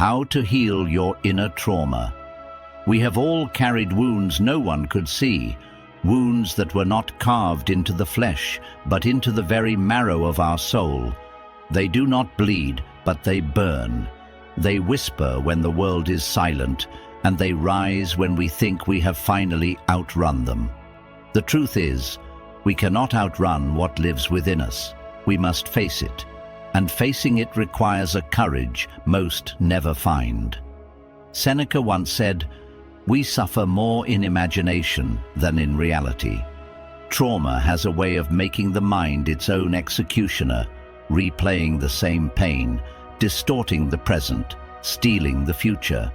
How to heal your inner trauma. We have all carried wounds no one could see, wounds that were not carved into the flesh, but into the very marrow of our soul. They do not bleed, but they burn. They whisper when the world is silent, and they rise when we think we have finally outrun them. The truth is, we cannot outrun what lives within us. We must face it, and facing it requires a courage most never find. Seneca once said, "We suffer more in imagination than in reality." Trauma has a way of making the mind its own executioner, replaying the same pain, distorting the present, stealing the future.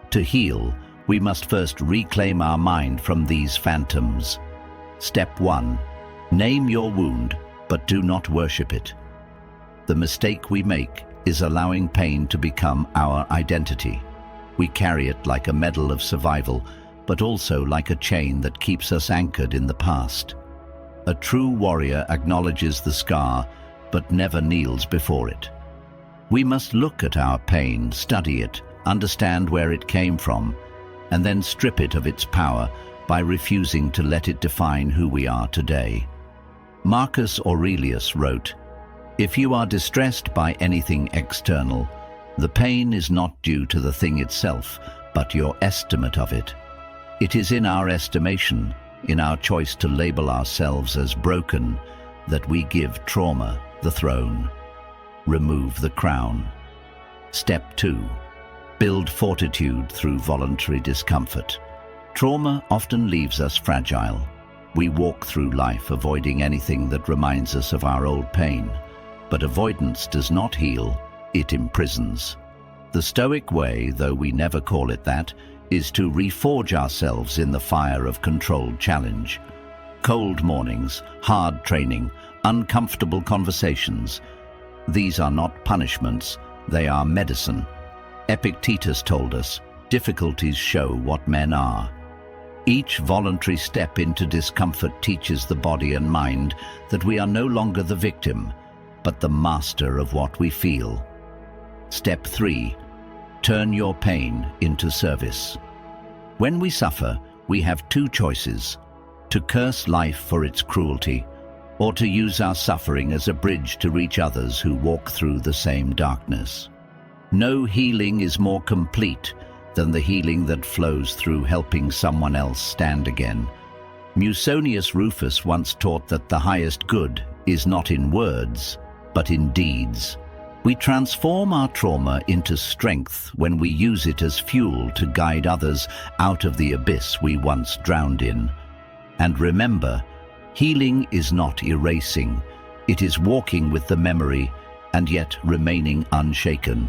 To heal, we must first reclaim our mind from these phantoms. Step 1. Name your wound, but do not worship it. The mistake we make is allowing pain to become our identity. We carry it like a medal of survival, but also like a chain that keeps us anchored in the past. A true warrior acknowledges the scar, but never kneels before it. We must look at our pain, study it, understand where it came from, and then strip it of its power by refusing to let it define who we are today. Marcus Aurelius wrote, "If you are distressed by anything external, the pain is not due to the thing itself, but your estimate of it. It is in our estimation, in our choice to label ourselves as broken, that we give trauma the throne. Remove the crown." Step 2. Build fortitude through voluntary discomfort. Trauma often leaves us fragile. We walk through life avoiding anything that reminds us of our old pain. But avoidance does not heal, it imprisons. The Stoic way, though we never call it that, is to reforge ourselves in the fire of controlled challenge. Cold mornings, hard training, uncomfortable conversations. These are not punishments, they are medicine. Epictetus told us, difficulties show what men are. Each voluntary step into discomfort teaches the body and mind that we are no longer the victim, but the master of what we feel. Step 3. Turn your pain into service. When we suffer, we have two choices: to curse life for its cruelty, or to use our suffering as a bridge to reach others who walk through the same darkness. No healing is more complete than the healing that flows through helping someone else stand again. Musonius Rufus once taught that the highest good is not in words, but in deeds. We transform our trauma into strength when we use it as fuel to guide others out of the abyss we once drowned in. And remember, healing is not erasing. It is walking with the memory and yet remaining unshaken.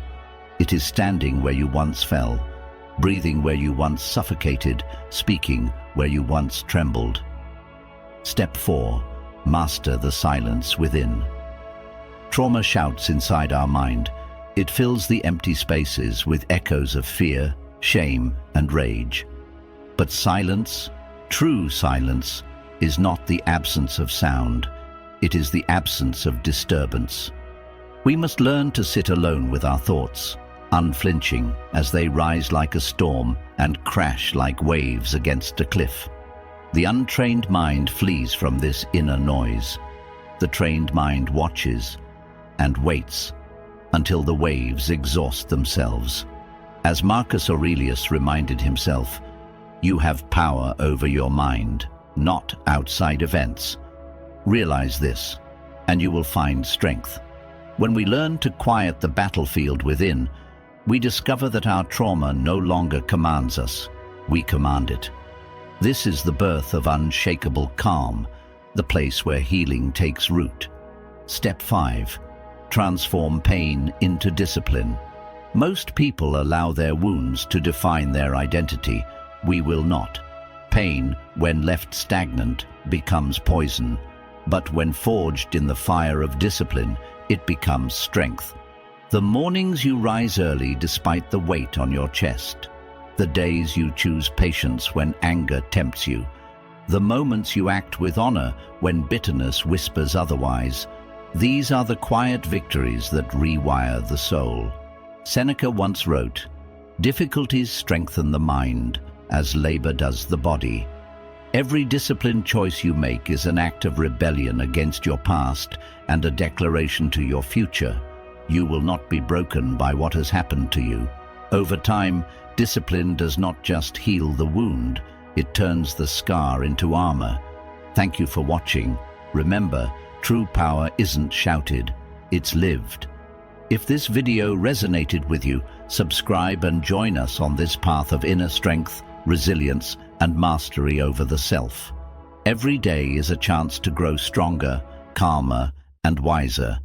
It is standing where you once fell, breathing where you once suffocated, speaking where you once trembled. Step 4. Master the silence within. Trauma shouts inside our mind. It fills the empty spaces with echoes of fear, shame, and rage. But silence, true silence, is not the absence of sound. It is the absence of disturbance. We must learn to sit alone with our thoughts, unflinching as they rise like a storm and crash like waves against a cliff. The untrained mind flees from this inner noise. The trained mind watches and waits until the waves exhaust themselves. As Marcus Aurelius reminded himself, you have power over your mind, not outside events. Realize this, and you will find strength. When we learn to quiet the battlefield within, we discover that our trauma no longer commands us, we command it. This is the birth of unshakable calm, the place where healing takes root. Step 5. Transform pain into discipline. Most people allow their wounds to define their identity. We will not. Pain, when left stagnant, becomes poison, but when forged in the fire of discipline, it becomes strength. The mornings you rise early despite the weight on your chest, the days you choose patience when anger tempts you, the moments you act with honor when bitterness whispers otherwise, these are the quiet victories that rewire the soul. Seneca once wrote, "Difficulties strengthen the mind, as labor does the body." Every disciplined choice you make is an act of rebellion against your past and a declaration to your future. You will not be broken by what has happened to you. Over time, discipline does not just heal the wound, it turns the scar into armor. Thank you for watching. Remember, true power isn't shouted, it's lived. If this video resonated with you, subscribe and join us on this path of inner strength, resilience, and mastery over the self. Every day is a chance to grow stronger, calmer, and wiser.